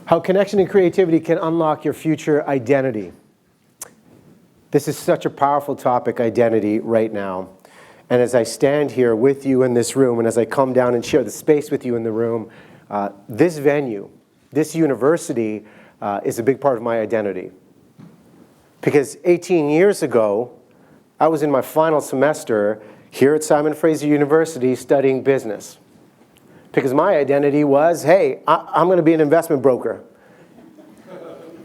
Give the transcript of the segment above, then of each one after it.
How connection and creativity can unlock your future identity. This is such a powerful topic, identity, right now. And as I stand here with you in this room, and as I come down and share the space with you in the room, this venue, this university, is a big part of my identity. Because 18 years ago, I was in my final semester here at Simon Fraser University studying business. Because my identity was, hey, I'm going to be an investment broker.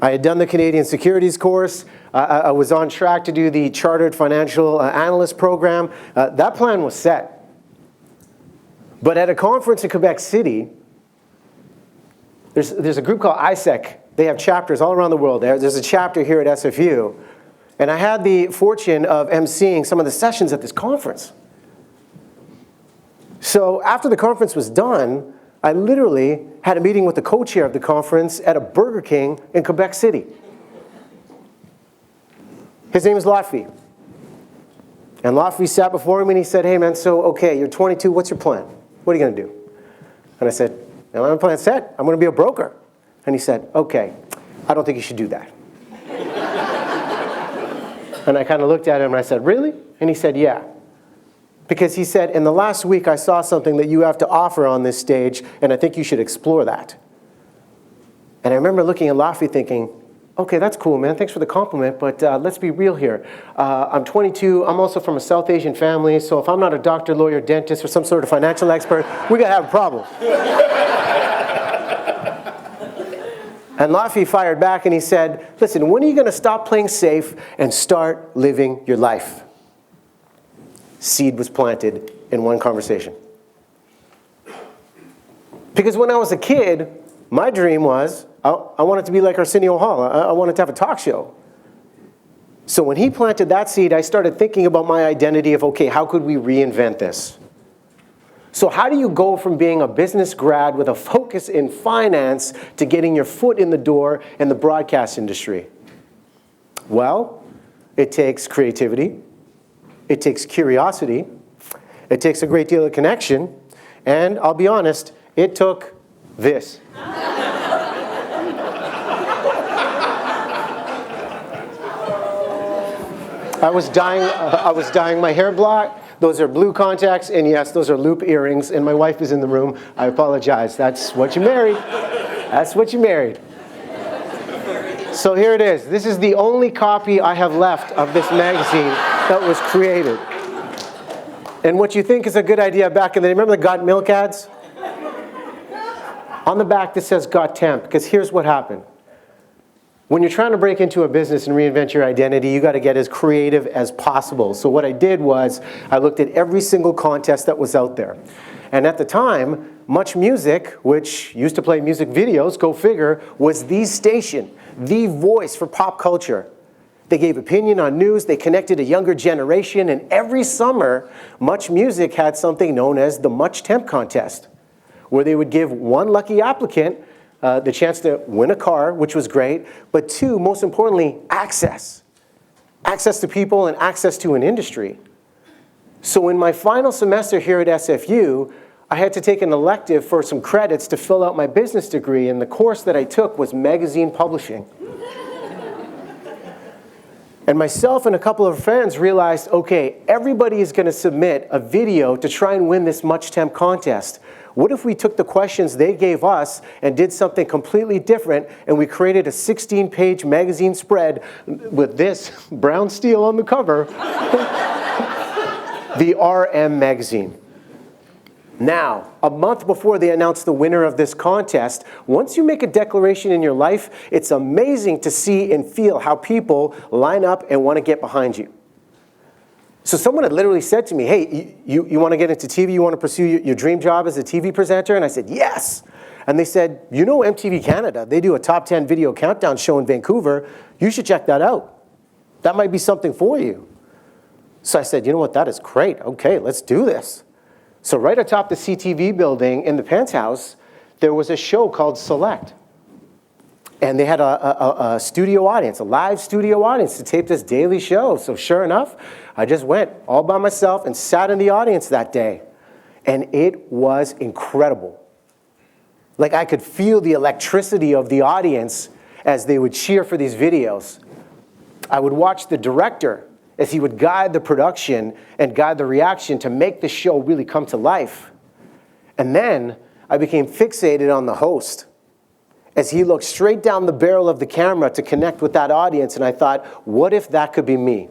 I had done the Canadian Securities course. I was on track to do the Chartered Financial Analyst program. That plan was set. But at a conference in Quebec City, there's a group called ISEC. They have chapters all around the world. There's a chapter here at SFU. And I had the fortune of emceeing some of the sessions at this conference. So after the conference was done, I literally had a meeting with the co-chair of the conference at a Burger King in Quebec City. His name is Lotfi. And Lotfi sat before me and he said, hey man, so okay, you're 22, what's your plan? What are you going to do? And I said, well, my plan's set. I'm going to be a broker. And he said, okay, I don't think you should do that. And I kind of looked at him and I said, really? And he said, yeah. Because he said, in the last week I saw something that you have to offer on this stage, and I think you should explore that. And I remember looking at Lotfi thinking, okay, that's cool, man. Thanks for the compliment, but let's be real here. I'm 22. I'm also from a South Asian family, so if I'm not a doctor, lawyer, dentist, or some sort of financial expert, we're going to have a problem. And Lotfi fired back and he said, listen, when are you going to stop playing safe and start living your life? Seed was planted in one conversation. Because when I was a kid, my dream was, I wanted to be like Arsenio Hall. I wanted to have a talk show. So when he planted that seed, I started thinking about my identity of, okay, how could we reinvent this? So how do you go from being a business grad with a focus in finance to getting your foot in the door in the broadcast industry? Well, it takes creativity. It takes curiosity. It takes a great deal of connection. And I'll be honest, it took this. I was dyeing my hair black. Those are blue contacts, and yes, those are loop earrings, and my wife is in the room. I apologize. That's what you married. That's what you married. So here it is. This is the only copy I have left of this magazine that was created. And what you think is a good idea back in the day, remember the Got Milk ads? On the back this says Got Temp, because here's what happened. When you're trying to break into a business and reinvent your identity, you got to get as creative as possible. So what I did was I looked at every single contest that was out there. And at the time, Much Music, which used to play music videos, go figure, was the station, the voice for pop culture. They gave opinion on news, they connected a younger generation, and every summer, Much Music had something known as the Much Temp contest, where they would give one lucky applicant the chance to win a car, which was great, but two, most importantly, access. Access to people and access to an industry. So in my final semester here at SFU, I had to take an elective for some credits to fill out my business degree, and the course that I took was magazine publishing. And myself and a couple of friends realized, okay, everybody is going to submit a video to try and win this Much Temp contest. What if we took the questions they gave us and did something completely different, and we created a 16-page magazine spread with this brown steel on the cover, the RM magazine. Now, a month before they announced the winner of this contest, once you make a declaration in your life, it's amazing to see and feel how people line up and want to get behind you. So someone had literally said to me, hey, you want to get into TV? You want to pursue your dream job as a TV presenter? And I said, yes. And they said, you know MTV Canada, they do a top 10 video countdown show in Vancouver. You should check that out. That might be something for you. So I said, you know what, that is great. Okay, let's do this. So right atop the CTV building in the penthouse, there was a show called Select. And they had a studio audience, a live studio audience to tape this daily show. So sure enough, I just went all by myself and sat in the audience that day. And it was incredible. Like I could feel the electricity of the audience as they would cheer for these videos. I would watch the director as he would guide the production and guide the reaction to make the show really come to life. And then I became fixated on the host as he looked straight down the barrel of the camera to connect with that audience, and I thought, what if that could be me?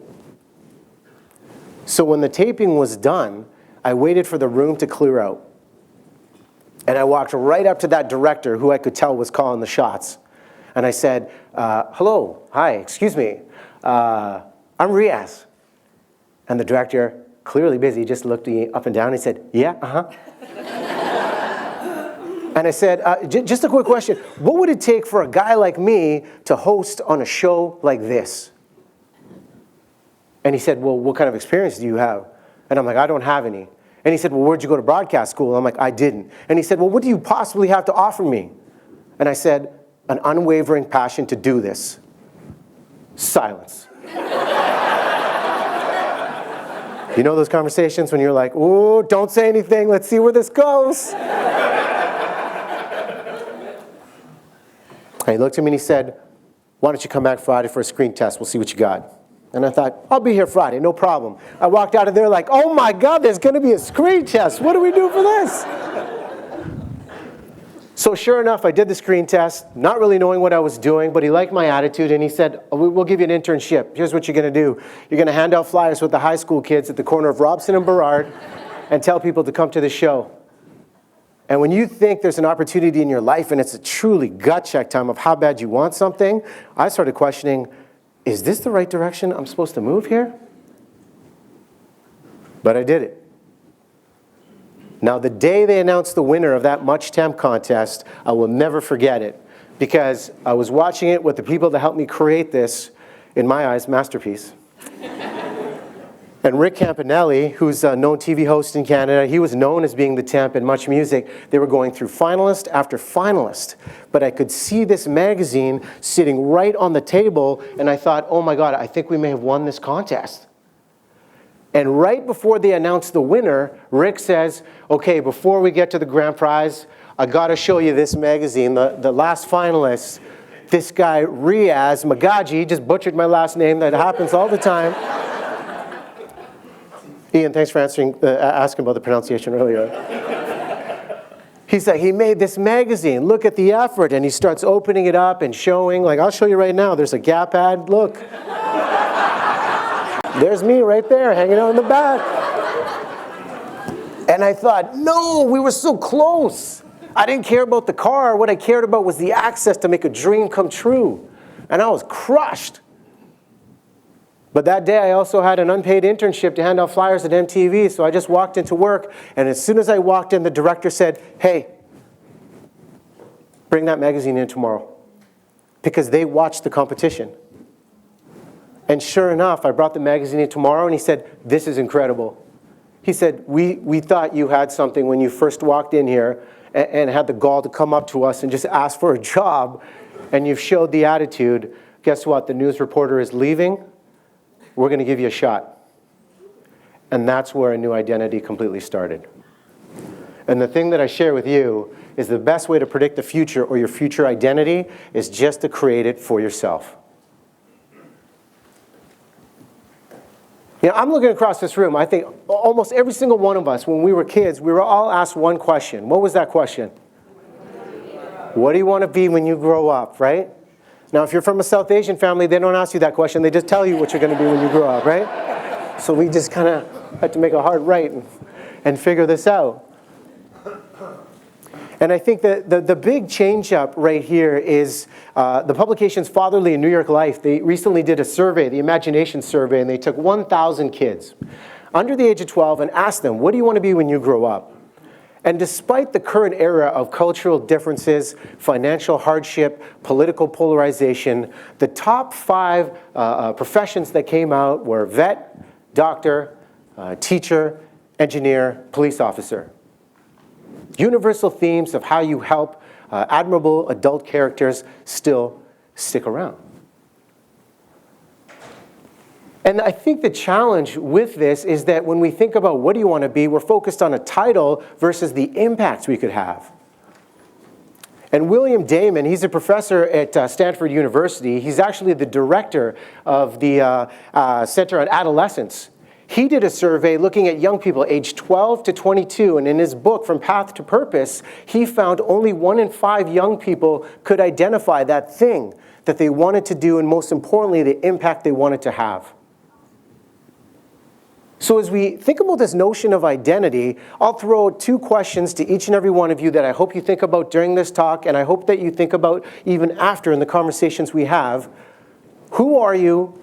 So when the taping was done, I waited for the room to clear out. And I walked right up to that director who I could tell was calling the shots. And I said, hello, hi, excuse me, I'm Riaz. And the director, clearly busy, just looked me up and down and said, yeah, uh-huh. And I said, just a quick question. What would it take for a guy like me to host on a show like this? And he said, well, what kind of experience do you have? And I'm like, I don't have any. And he said, well, where'd you go to broadcast school? I'm like, I didn't. And he said, well, what do you possibly have to offer me? And I said, an unwavering passion to do this. Silence. You know those conversations when you're like, ooh, don't say anything, let's see where this goes. He looked at me and he said, why don't you come back Friday for a screen test? We'll see what you got. And I thought, I'll be here Friday, no problem. I walked out of there like, oh my God, there's going to be a screen test. What do we do for this? So sure enough, I did the screen test, not really knowing what I was doing, but he liked my attitude and he said, we'll give you an internship. Here's what you're going to do. You're going to hand out flyers with the high school kids at the corner of Robson and Burrard and tell people to come to the show. And when you think there's an opportunity in your life and it's a truly gut check time of how bad you want something, I started questioning, is this the right direction I'm supposed to move here? But I did it. Now, the day they announced the winner of that Much Temp contest, I will never forget it, because I was watching it with the people that helped me create this, in my eyes, masterpiece. And Rick Campanelli, who's a known TV host in Canada, he was known as being the temp in Much Music. They were going through finalist after finalist. But I could see this magazine sitting right on the table, and I thought, oh my God, I think we may have won this contest. And right before they announced the winner, Rick says, okay, before we get to the grand prize, I gotta show you this magazine. The last finalist, this guy, Riaz Meghji, just butchered my last name, that happens all the time. Ian, thanks for asking about the pronunciation earlier. He said, he made this magazine, look at the effort, and he starts opening it up and showing, like, I'll show you right now, there's a Gap ad, look. There's me right there, hanging out in the back. And I thought, no, we were so close. I didn't care about the car, what I cared about was the access to make a dream come true. And I was crushed. But that day, I also had an unpaid internship to hand out flyers at MTV, so I just walked into work, and as soon as I walked in, the director said, hey, bring that magazine in tomorrow, because they watched the competition. And sure enough, I brought the magazine in tomorrow, and he said, this is incredible. He said, we thought you had something when you first walked in here and had the gall to come up to us and just ask for a job, and you've showed the attitude. Guess what? The news reporter is leaving. We're going to give you a shot. And that's where a new identity completely started. And the thing that I share with you is the best way to predict the future or your future identity is just to create it for yourself. You know, I'm looking across this room. I think almost every single one of us, when we were kids, we were all asked one question. What was that question? What do you want to be when you grow up, right? Now, if you're from a South Asian family, they don't ask you that question. They just tell you what you're going to be when you grow up, right? So we just kind of had to make a hard right and figure this out. And I think that the big change-up right here is the publication's Fatherly in New York Life. They recently did a survey, the Imagination Survey, and they took 1,000 kids under the age of 12 and asked them, what do you want to be when you grow up? And despite the current era of cultural differences, financial hardship, political polarization, the top 5 professions that came out were vet, doctor, teacher, engineer, police officer. Universal themes of how you help admirable adult characters still stick around. And I think the challenge with this is that when we think about what do you want to be, we're focused on a title versus the impact we could have. And William Damon, he's a professor at Stanford University. He's actually the director of the Center on Adolescence. He did a survey looking at young people aged 12 to 22, and in his book, From Path to Purpose, he found only 1 in 5 young people could identify that thing that they wanted to do, and most importantly, the impact they wanted to have. So as we think about this notion of identity, I'll throw 2 questions to each and every one of you that I hope you think about during this talk, and I hope that you think about even after in the conversations we have. Who are you,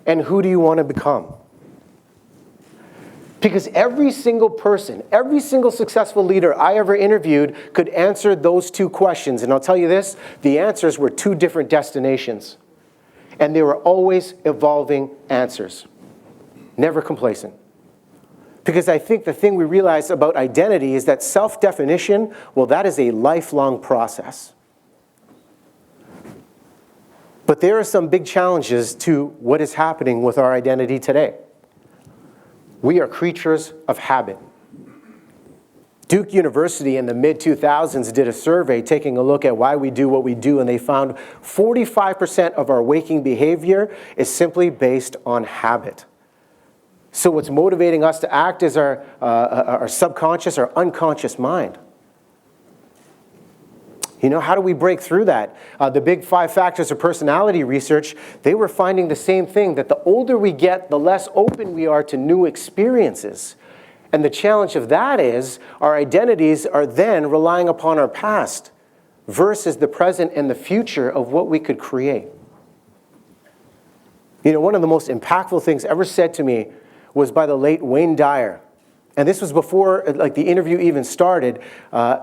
and who do you want to become? Because every single person, every single successful leader I ever interviewed could answer those 2 questions. And I'll tell you this, the answers were 2 different destinations. And they were always evolving answers, never complacent. Because I think the thing we realize about identity is that self-definition, well, that is a lifelong process. But there are some big challenges to what is happening with our identity today. We are creatures of habit. Duke University in the mid-2000s did a survey taking a look at why we do what we do, and they found 45% of our waking behavior is simply based on habit. So what's motivating us to act is our subconscious, our unconscious mind. You know, how do we break through that? The big 5 factors of personality research, they were finding the same thing, that the older we get, the less open we are to new experiences. And the challenge of that is our identities are then relying upon our past versus the present and the future of what we could create. You know, one of the most impactful things ever said to me was by the late Wayne Dyer. And this was before the interview even started.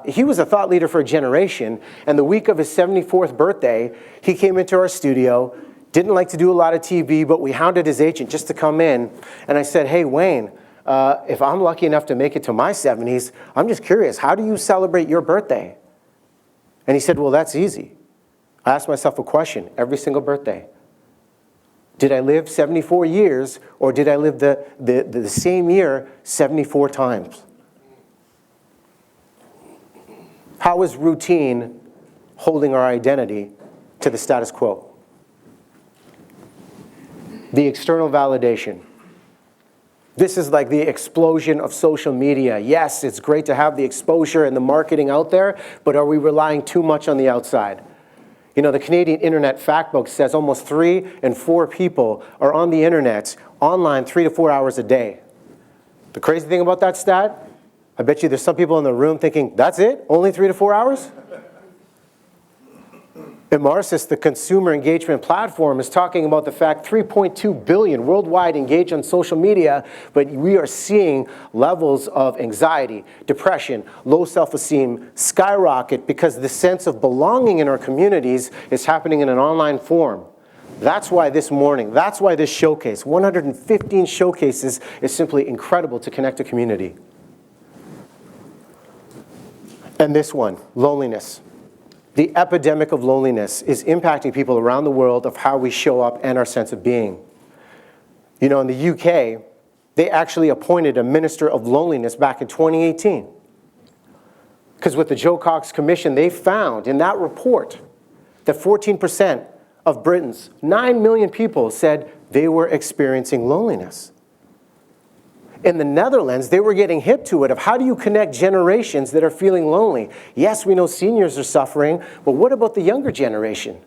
He was a thought leader for a generation. And the week of his 74th birthday, he came into our studio, didn't like to do a lot of TV, but we hounded his agent just to come in. And I said, hey, Wayne, if I'm lucky enough to make it to my 70s, I'm just curious, how do you celebrate your birthday? And he said, well, that's easy. I asked myself a question every single birthday. Did I live 74 years, or did I live the same year 74 times? How is routine holding our identity to the status quo? The external validation. This is like the explosion of social media. Yes, it's great to have the exposure and the marketing out there, but are we relying too much on the outside? You know, the Canadian Internet Factbook says almost 3 in 4 people are on the internet, online 3 to 4 hours a day. The crazy thing about that stat, I bet you there's some people in the room thinking, that's it? Only 3 to 4 hours? Emarsys, the consumer engagement platform, is talking about the fact 3.2 billion worldwide engage on social media, but we are seeing levels of anxiety, depression, low self-esteem skyrocket because the sense of belonging in our communities is happening in an online form. That's why this morning, that's why this showcase, 115 showcases, is simply incredible to connect a community. And this one, loneliness. The epidemic of loneliness is impacting people around the world of how we show up and our sense of being. You know, in the UK, they actually appointed a minister of loneliness back in 2018. Because with the Joe Cox Commission, they found in that report that 14% of Britons, 9 million people, said they were experiencing loneliness. In the Netherlands, they were getting hip to it of how do you connect generations that are feeling lonely? Yes, we know seniors are suffering, but what about the younger generation?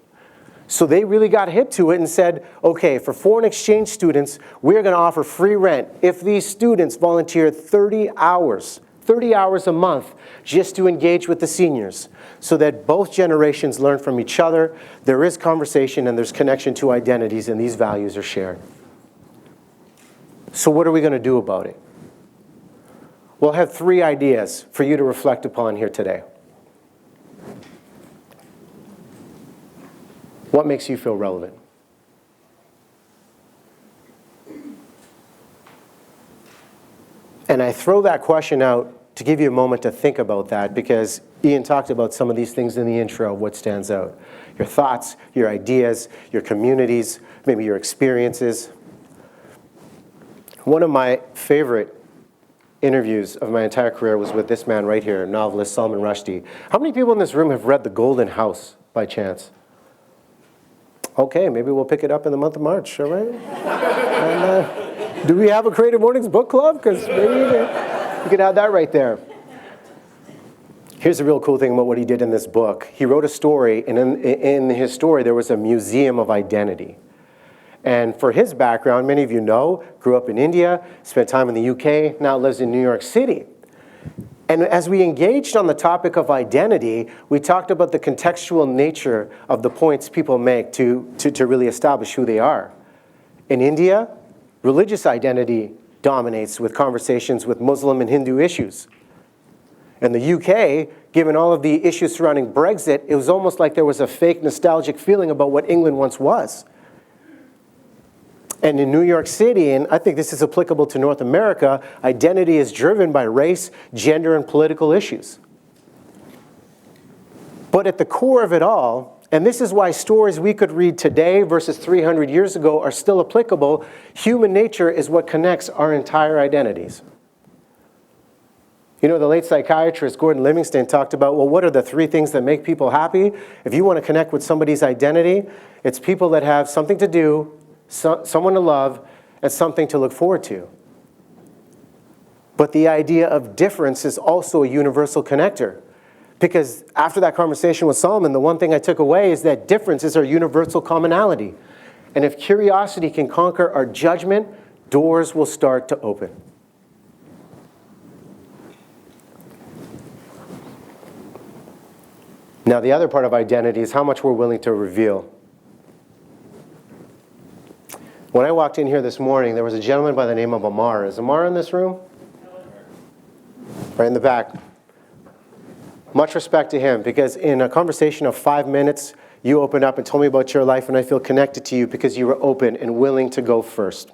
So they really got hip to it and said, okay, for foreign exchange students, we're going to offer free rent if these students volunteer 30 hours a month just to engage with the seniors so that both generations learn from each other, there is conversation and there's connection to identities and these values are shared. So what are we going to do about it? We'll have 3 ideas for you to reflect upon here today. What makes you feel relevant? And I throw that question out to give you a moment to think about that because Ian talked about some of these things in the intro of what stands out. Your thoughts, your ideas, your communities, maybe your experiences. One of my favorite interviews of my entire career was with this man right here, novelist Salman Rushdie. How many people in this room have read The Golden House by chance? Okay, maybe we'll pick it up in the month of March, all right? And, do we have a Creative Mornings book club? Because maybe you could add that right there. Here's the real cool thing about what he did in this book. He wrote a story, and in his story there was a museum of identity. And for his background, many of you know, grew up in India, spent time in the UK, now lives in New York City. And as we engaged on the topic of identity, we talked about the contextual nature of the points people make to really establish who they are. In India, religious identity dominates with conversations with Muslim and Hindu issues. In the UK, given all of the issues surrounding Brexit, it was almost like there was a fake nostalgic feeling about what England once was. And in New York City, and I think this is applicable to North America, identity is driven by race, gender, and political issues. But at the core of it all, and this is why stories we could read today versus 300 years ago are still applicable, human nature is what connects our entire identities. You know, the late psychiatrist Gordon Livingston talked about, well, what are the 3 things that make people happy? If you want to connect with somebody's identity, it's people that have something to do, someone to love, and something to look forward to. But the idea of difference is also a universal connector. Because after that conversation with Solomon, the one thing I took away is that difference is our universal commonality. And if curiosity can conquer our judgment, doors will start to open. Now, the other part of identity is how much we're willing to reveal. When I walked in here this morning, there was a gentleman by the name of Amar. Is Amar in this room? Right in the back. Much respect to him, because in a conversation of 5 minutes, you opened up and told me about your life, and I feel connected to you because you were open and willing to go first.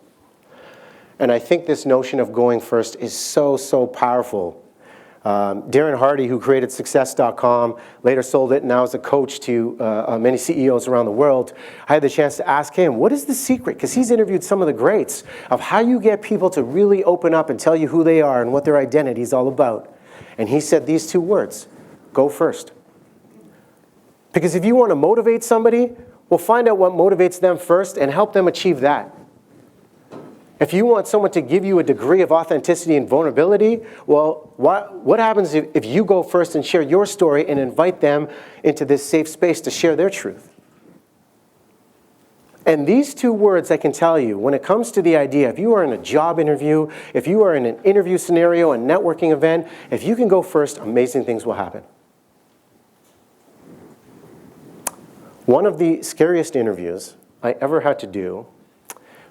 And I think this notion of going first is so, so powerful. Darren Hardy, who created Success.com, later sold it and now is a coach to many CEOs around the world. I had the chance to ask him, what is the secret? Because he's interviewed some of the greats of how you get people to really open up and tell you who they are and what their identity is all about. And he said these 2 words, go first. Because if you want to motivate somebody, well, find out what motivates them first and help them achieve that. If you want someone to give you a degree of authenticity and vulnerability, well, what happens if you go first and share your story and invite them into this safe space to share their truth? And these 2 words, I can tell you, when it comes to the idea, if you are in a job interview, if you are in an interview scenario, a networking event, if you can go first, amazing things will happen. One of the scariest interviews I ever had to do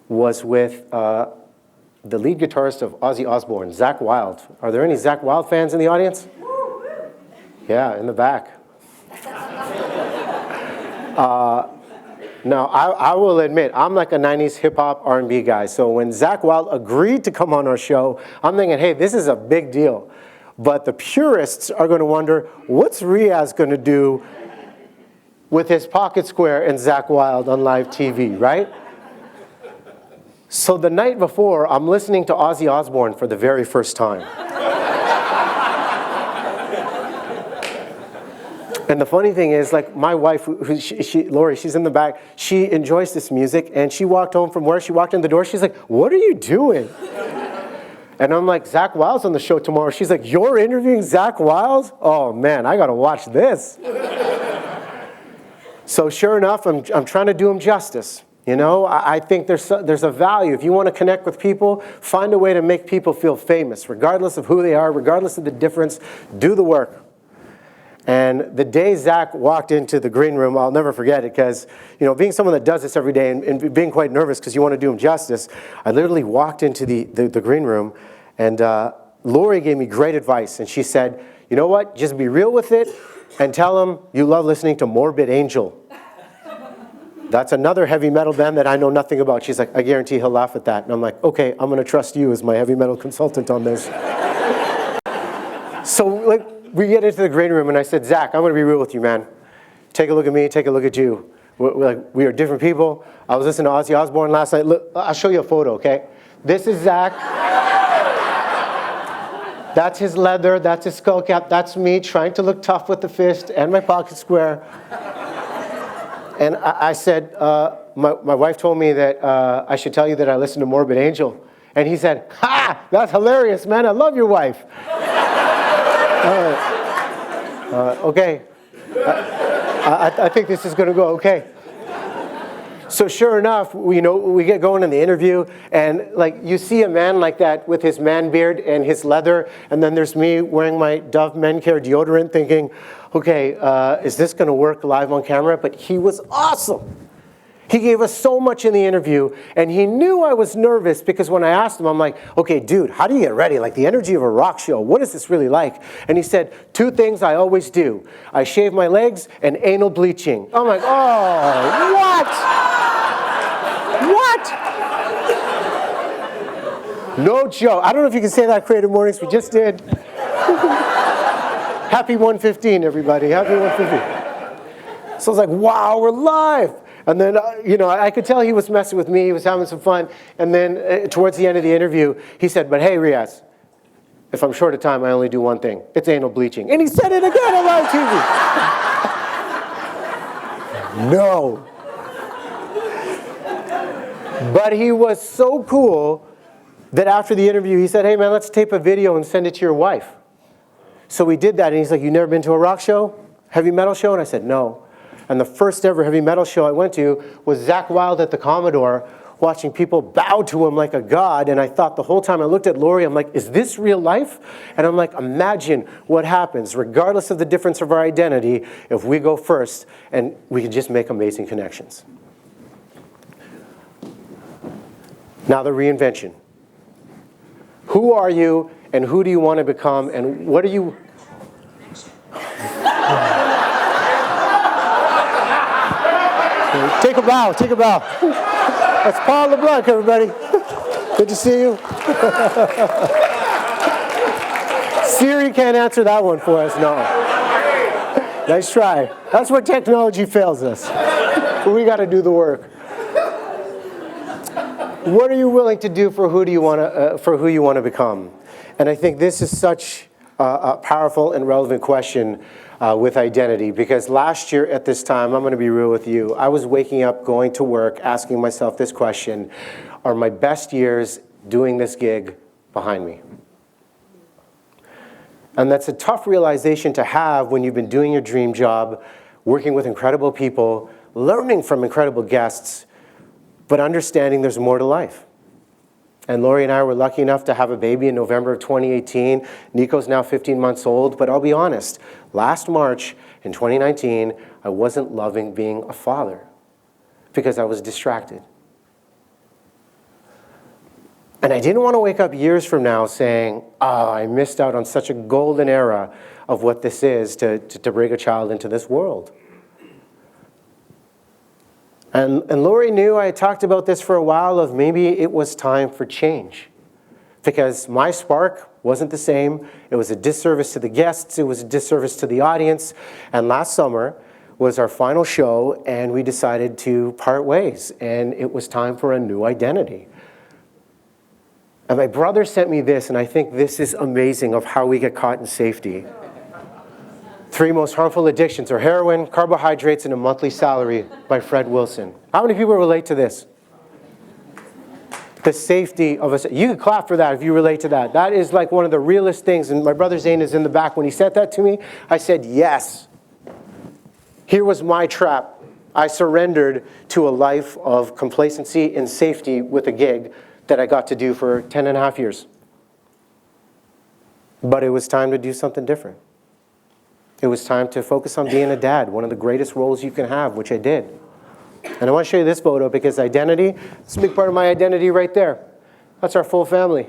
was with the lead guitarist of Ozzy Osbourne, Zakk Wylde. Are there any Zakk Wylde fans in the audience? Yeah, in the back. Now, I will admit, I'm like a 90s hip-hop R&B guy, so when Zakk Wylde agreed to come on our show, I'm thinking, hey, this is a big deal. But the purists are going to wonder, what's Riaz going to do with his pocket square and Zakk Wylde on live TV, right? So the night before, I'm listening to Ozzy Osbourne for the very first time. And the funny thing is, like, my wife, Lori, she's in the back, she enjoys this music, and she walked home from work, she walked in the door, she's like, what are you doing? And I'm like, Zakk Wylde's on the show tomorrow. She's like, you're interviewing Zakk Wylde? Oh man, I gotta watch this. So sure enough, I'm trying to do him justice. You know, I think there's a value. If you want to connect with people, find a way to make people feel famous, regardless of who they are, regardless of the difference. Do the work. And the day Zakk walked into the green room, I'll never forget it, because, you know, being someone that does this every day and being quite nervous because you want to do him justice, I literally walked into the green room, and Lori gave me great advice. And she said, you know what, just be real with it and tell him you love listening to Morbid Angel. That's another heavy metal band that I know nothing about. She's like, I guarantee he'll laugh at that. And I'm like, okay, I'm going to trust you as my heavy metal consultant on this. So like, we get into the green room, and I said, Zakk, I'm going to be real with you, man. Take a look at me, take a look at you. We are different people. I was listening to Ozzy Osbourne last night. Look, I'll show you a photo, okay? This is Zakk. That's his leather, that's his skull cap, that's me trying to look tough with the fist and my pocket square. And I said, my wife told me that I should tell you that I listen to Morbid Angel. And he said, ha, that's hilarious, man, I love your wife. Okay, I think this is gonna go okay. So sure enough, we get going in the interview, and like you see a man like that with his man beard and his leather, and then there's me wearing my Dove Men Care deodorant thinking, okay, is this gonna work live on camera? But he was awesome. He gave us so much in the interview, and he knew I was nervous because when I asked him, I'm like, okay, dude, how do you get ready? Like the energy of a rock show, what is this really like? And he said, 2 things I always do. I shave my legs and anal bleaching. I'm like, oh, what? No joke. I don't know if you can say that, Creative Mornings, we just did. Happy 115, everybody, happy 115. So I was like, wow, we're live. And then, I could tell he was messing with me. He was having some fun. And then towards the end of the interview, he said, but hey, Riaz, if I'm short of time, I only do one thing. It's anal bleaching. And he said it again on live TV. No. But he was so cool that after the interview, he said, hey, man, let's tape a video and send it to your wife. So we did that. And he's like, you never been to a rock show? Heavy metal show? And I said, no. And the first ever heavy metal show I went to was Zakk Wylde at the Commodore, watching people bow to him like a god. And I thought the whole time I looked at Lori, I'm like, is this real life? And I'm like, imagine what happens, regardless of the difference of our identity, if we go first and we can just make amazing connections. Now the reinvention. Who are you and who do you want to become and what are you... Take a bow, take a bow. That's Paul LeBlanc, everybody. Good to see you. Siri can't answer that one for us, no. Nice try. That's where technology fails us. But we got to do the work. What are you willing to do for who you want to become? And I think this is such a powerful and relevant question with identity, because last year at this time, I'm going to be real with you, I was waking up, going to work, asking myself this question, are my best years doing this gig behind me? And that's a tough realization to have when you've been doing your dream job, working with incredible people, learning from incredible guests, but understanding there's more to life. And Lori and I were lucky enough to have a baby in November of 2018. Nico's now 15 months old, but I'll be honest, last March in 2019, I wasn't loving being a father because I was distracted. And I didn't want to wake up years from now saying, oh, I missed out on such a golden era of what this is to bring a child into this world. And Lori knew I had talked about this for a while of maybe it was time for change. Because my spark wasn't the same. It was a disservice to the guests. It was a disservice to the audience. And last summer was our final show, and we decided to part ways. And it was time for a new identity. And my brother sent me this, and I think this is amazing of how we get caught in safety. 3 most harmful addictions are heroin, carbohydrates, and a monthly salary by Fred Wilson. How many people relate to this? The safety of us. You can clap for that if you relate to that. That is like one of the realest things. And my brother Zane is in the back. When he sent that to me, I said, yes. Here was my trap. I surrendered to a life of complacency and safety with a gig that I got to do for 10 and a half years. But it was time to do something different. It was time to focus on being a dad, one of the greatest roles you can have, which I did. And I want to show you this photo because identity, it's a big part of my identity right there. That's our full family.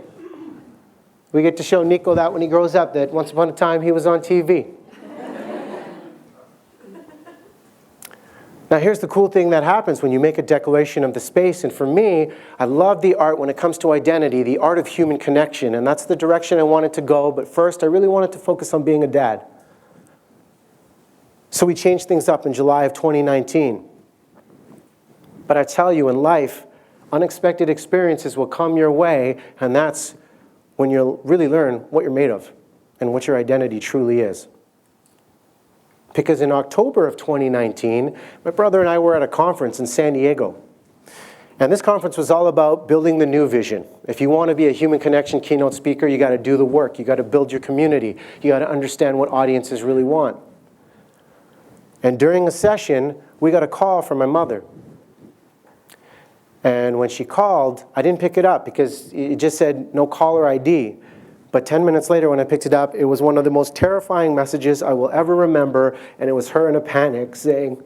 We get to show Nico that when he grows up, that once upon a time he was on TV. Now here's the cool thing that happens when you make a declaration of the space. And for me, I love the art when it comes to identity, the art of human connection. And that's the direction I wanted to go. But first, I really wanted to focus on being a dad. So we changed things up in July of 2019. But I tell you, in life, unexpected experiences will come your way, and that's when you'll really learn what you're made of and what your identity truly is. Because in October of 2019, my brother and I were at a conference in San Diego. And this conference was all about building the new vision. If you want to be a human connection keynote speaker, you got to do the work. You got to build your community. You got to understand what audiences really want. And during a session, we got a call from my mother. And when she called, I didn't pick it up because it just said no caller ID. But 10 minutes later when I picked it up, it was one of the most terrifying messages I will ever remember, and it was her in a panic saying,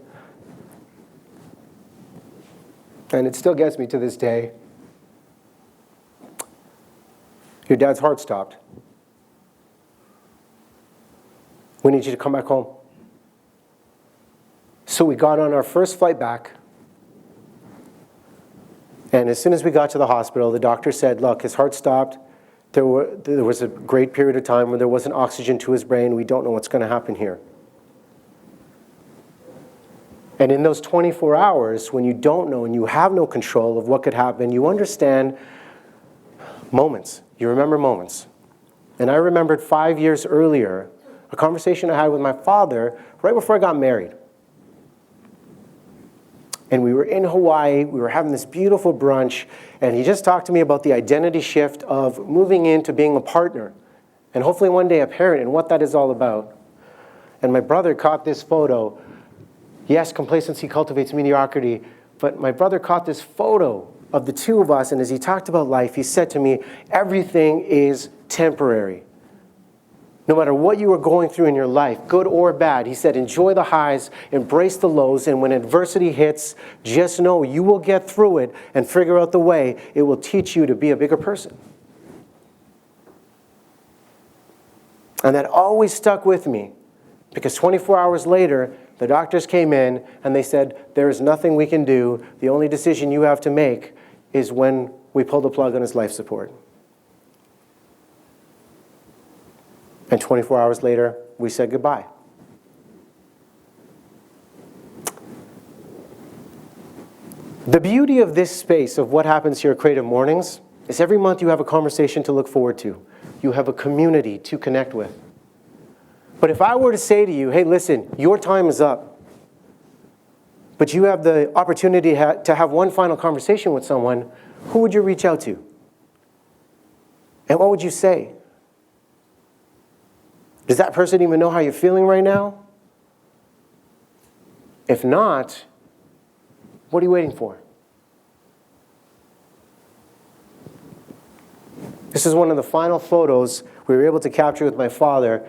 and it still gets me to this day, your dad's heart stopped. We need you to come back home. So we got on our first flight back. And as soon as we got to the hospital, the doctor said, look, his heart stopped. There was a great period of time where there wasn't oxygen to his brain. We don't know what's going to happen here. And in those 24 hours, when you don't know and you have no control of what could happen, you understand moments. You remember moments. And I remembered 5 years earlier, a conversation I had with my father right before I got married. And we were in Hawaii, we were having this beautiful brunch, and he just talked to me about the identity shift of moving into being a partner, and hopefully one day a parent, and what that is all about. And my brother caught this photo. Yes, complacency cultivates mediocrity, but my brother caught this photo of the two of us, and as he talked about life, he said to me, everything is temporary. No matter what you are going through in your life, good or bad, he said, enjoy the highs, embrace the lows, and when adversity hits, just know you will get through it and figure out the way. It will teach you to be a bigger person. And that always stuck with me, because 24 hours later, the doctors came in and they said, there is nothing we can do. The only decision you have to make is when we pull the plug on his life support. And 24 hours later, we said goodbye. The beauty of this space of what happens here at Creative Mornings is every month you have a conversation to look forward to. You have a community to connect with. But if I were to say to you, hey, listen, your time is up, but you have the opportunity to have one final conversation with someone, who would you reach out to? And what would you say? Does that person even know how you're feeling right now? If not, what are you waiting for? This is one of the final photos we were able to capture with my father.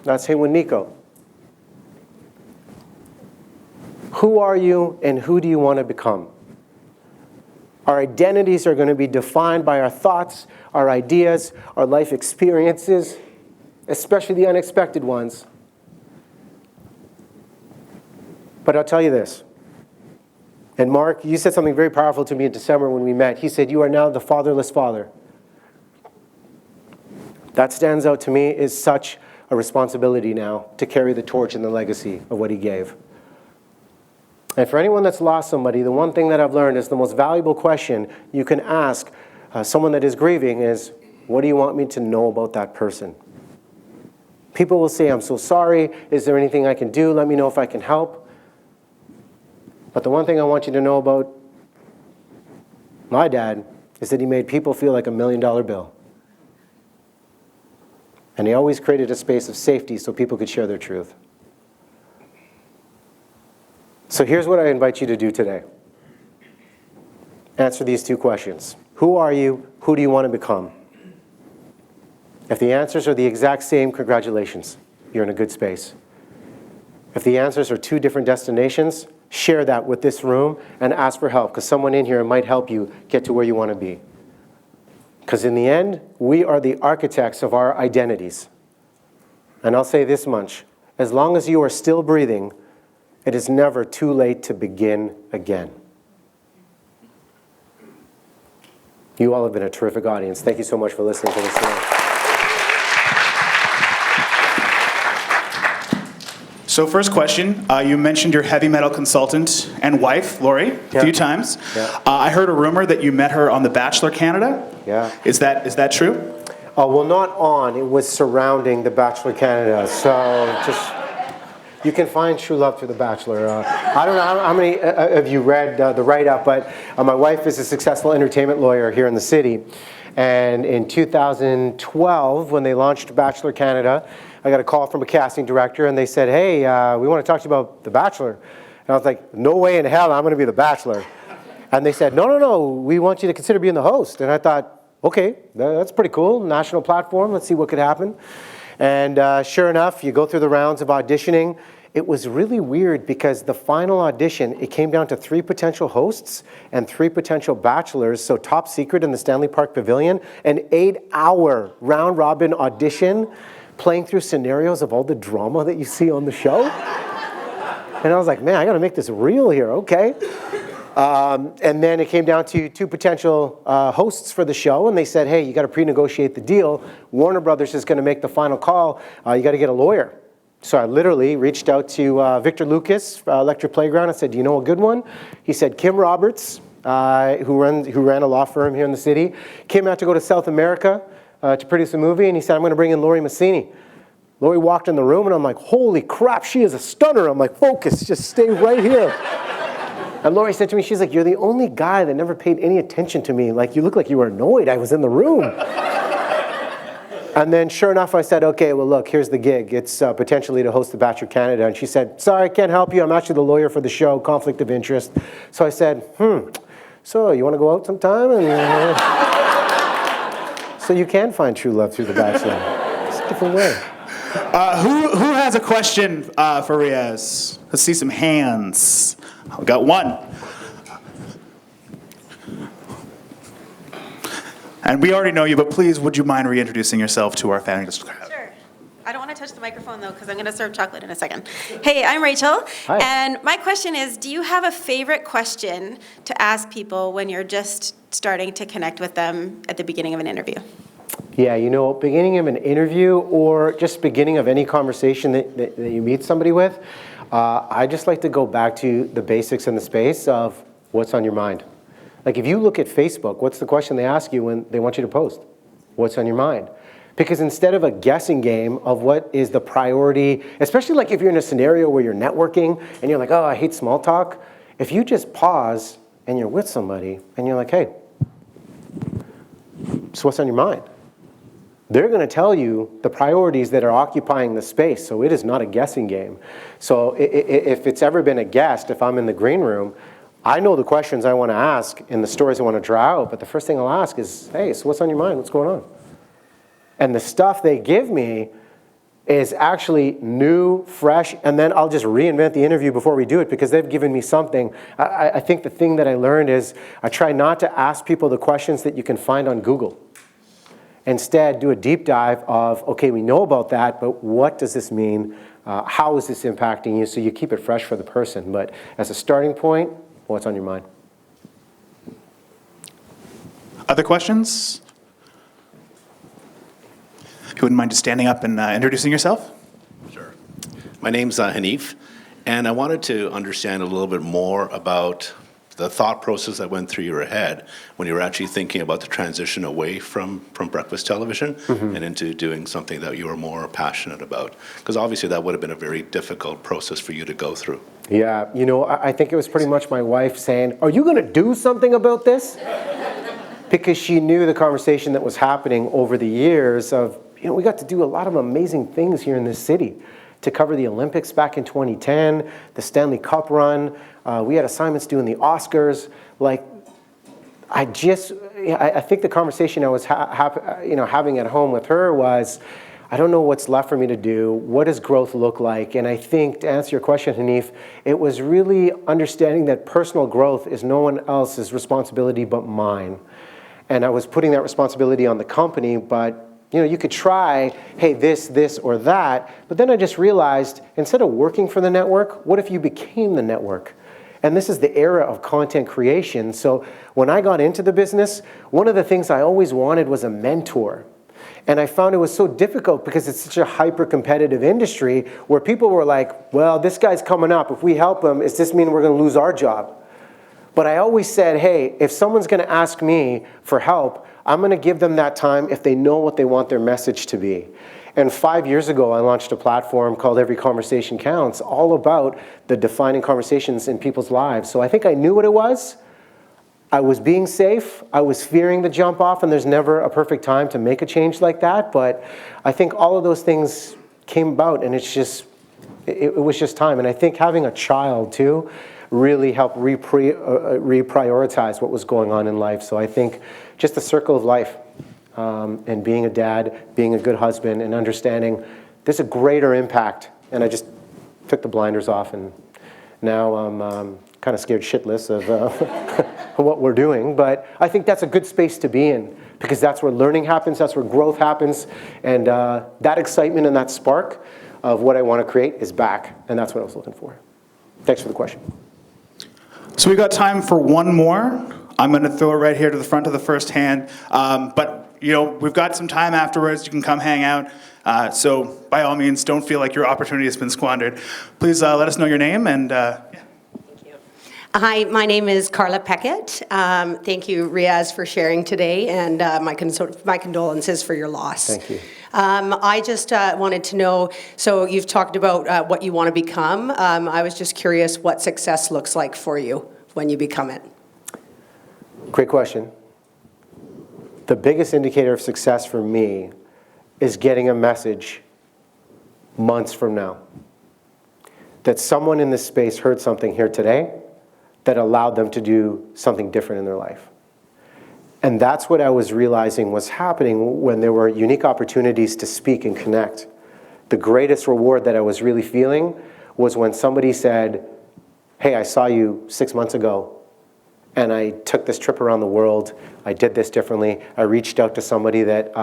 That's him with Nico. Who are you and who do you want to become? Our identities are going to be defined by our thoughts, our ideas, our life experiences, especially the unexpected ones. But I'll tell you this. And Mark, you said something very powerful to me in December when we met. He said, you are now the fatherless father. That stands out to me as such a responsibility now to carry the torch and the legacy of what he gave. And for anyone that's lost somebody, the one thing that I've learned is the most valuable question you can ask someone that is grieving is, what do you want me to know about that person? People will say, I'm so sorry. Is there anything I can do? Let me know if I can help. But the one thing I want you to know about my dad is that he made people feel like $1 million bill. And he always created a space of safety so people could share their truth. So here's what I invite you to do today. Answer these two questions. Who are you? Who do you want to become? If the answers are the exact same, congratulations. You're in a good space. If the answers are two different destinations, share that with this room and ask for help, because someone in here might help you get to where you want to be. Because in the end, we are the architects of our identities. And I'll say this much. As long as you are still breathing, it is never too late to begin again. You all have been a terrific audience. Thank you so much for listening to this tonight. So first question, you mentioned your heavy metal consultant and wife, Lori, a few times. Yeah. I heard a rumor that you met her on The Bachelor Canada. Yeah. Is that true? Well, not on. It was surrounding The Bachelor Canada. So just, you can find true love through The Bachelor. I don't know how many of you read the write-up, but my wife is a successful entertainment lawyer here in the city. And in 2012, when they launched Bachelor Canada, I got a call from a casting director, and they said, hey, we want to talk to you about The Bachelor. And I was like, no way in hell I'm going to be The Bachelor. And they said, no, we want you to consider being the host. And I thought, okay, that's pretty cool. National platform, let's see what could happen. And sure enough, you go through the rounds of auditioning. It was really weird because the final audition, it came down to 3 potential hosts and 3 potential bachelors, so top secret in the Stanley Park Pavilion, an 8-hour round-robin audition playing through scenarios of all the drama that you see on the show. And I was like, man, I gotta make this real here, okay. And then it came down to 2 potential hosts for the show, and they said, hey, you gotta pre-negotiate the deal. Warner Brothers is gonna make the final call. You gotta get a lawyer. So I literally reached out to Victor Lucas, Electric Playground. I said, do you know a good one? He said, Kim Roberts, who ran a law firm here in the city. Kim had to go to South America to produce a movie, and he said, I'm going to bring in Lori Massini. Lori walked in the room, and I'm like, holy crap, she is a stunner. I'm like, focus, just stay right here. And Lori said to me, she's like, you're the only guy that never paid any attention to me. Like, you look like you were annoyed I was in the room. And then sure enough, I said, okay, well, look, here's the gig. It's potentially to host The Bachelor Canada. And she said, sorry, I can't help you. I'm actually the lawyer for the show, conflict of interest. So I said, so you want to go out sometime? And so you can find true love through The Bachelor. It's a different way. Who has a question for Riaz? Let's see some hands. We got one. And we already know you, but please, would you mind reintroducing yourself to our fan? Sure. I don't want to touch the microphone, though, because I'm going to serve chocolate in a second. Hey, I'm Rachel. Hi. And my question is, do you have a favorite question to ask people when you're just starting to connect with them at the beginning of an interview? Yeah, beginning of an interview or just beginning of any conversation that you meet somebody with, I just like to go back to the basics in the space of what's on your mind. Like if you look at Facebook, what's the question they ask you when they want you to post? What's on your mind? Because instead of a guessing game of what is the priority, especially like if you're in a scenario where you're networking and you're like, oh, I hate small talk. If you just pause and you're with somebody and you're like, hey, so what's on your mind? They're going to tell you the priorities that are occupying the space, so it is not a guessing game. So if it's ever been a guest, if I'm in the green room, I know the questions I want to ask and the stories I want to draw out, but the first thing I'll ask is, hey, so what's on your mind? What's going on? And the stuff they give me is actually new, fresh, and then I'll just reinvent the interview before we do it because they've given me something. I think the thing that I learned is I try not to ask people the questions that you can find on Google. Instead, do a deep dive of, okay, we know about that, but what does this mean? How is this impacting you? So you keep it fresh for the person. But as a starting point, what's on your mind? Other questions? If you wouldn't mind just standing up and introducing yourself? Sure. My name's Hanif, and I wanted to understand a little bit more about the thought process that went through your head when you were actually thinking about the transition away from breakfast television and into doing something that you were more passionate about. Because obviously that would have been a very difficult process for you to go through. Yeah, I think it was pretty much my wife saying, are you going to do something about this? Because she knew the conversation that was happening over the years of, we got to do a lot of amazing things here in this city. To cover the Olympics back in 2010, the Stanley Cup run, we had assignments doing the Oscars. Like, I think the conversation I was having at home with her was, I don't know what's left for me to do. What does growth look like? And I think, to answer your question, Hanif, it was really understanding that personal growth is no one else's responsibility but mine. And I was putting that responsibility on the company, but you could try, hey, this, or that. But then I just realized, instead of working for the network, what if you became the network? And this is the era of content creation. So when I got into the business, one of the things I always wanted was a mentor. And I found it was so difficult because it's such a hyper-competitive industry where people were like, well, this guy's coming up. If we help him, does this mean we're going to lose our job? But I always said, hey, if someone's going to ask me for help, I'm going to give them that time if they know what they want their message to be. And 5 years ago, I launched a platform called Every Conversation Counts, all about the defining conversations in people's lives. So I think I knew what it was. I was being safe. I was fearing the jump off, and there's never a perfect time to make a change like that. But I think all of those things came about, and it was just time. And I think having a child, too, really helped reprioritize what was going on in life. So I think just the circle of life, and being a dad, being a good husband, and understanding there's a greater impact. And I just took the blinders off, and now I'm kind of scared shitless of what we're doing. But I think that's a good space to be in, because that's where learning happens, that's where growth happens, and that excitement and that spark of what I want to create is back, and that's what I was looking for. Thanks for the question. So we got time for one more. I'm going to throw it right here to the front of the first hand. But we've got some time afterwards. You can come hang out. So by all means, don't feel like your opportunity has been squandered. Please let us know your name and. Hi, my name is Carla Peckett. Thank you, Riaz, for sharing today, and my condolences for your loss. Thank you. I just wanted to know, so you've talked about what you want to become. I was just curious what success looks like for you when you become it. Great question. The biggest indicator of success for me is getting a message months from now that someone in this space heard something here today that allowed them to do something different in their life. And that's what I was realizing was happening when there were unique opportunities to speak and connect. The greatest reward that I was really feeling was when somebody said, hey, I saw you 6 months ago, and I took this trip around the world. I did this differently. I reached out to somebody that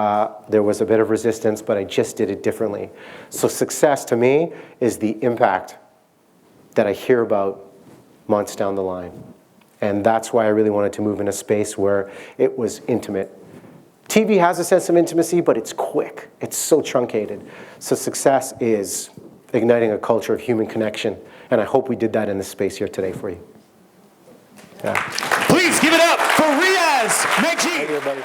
there was a bit of resistance, but I just did it differently. So success to me is the impact that I hear about months down the line. And that's why I really wanted to move in a space where it was intimate. TV has a sense of intimacy, but it's quick. It's so truncated. So success is igniting a culture of human connection. And I hope we did that in this space here today for you. Yeah. Please give it up for Riaz Meghji. Thank you, everybody.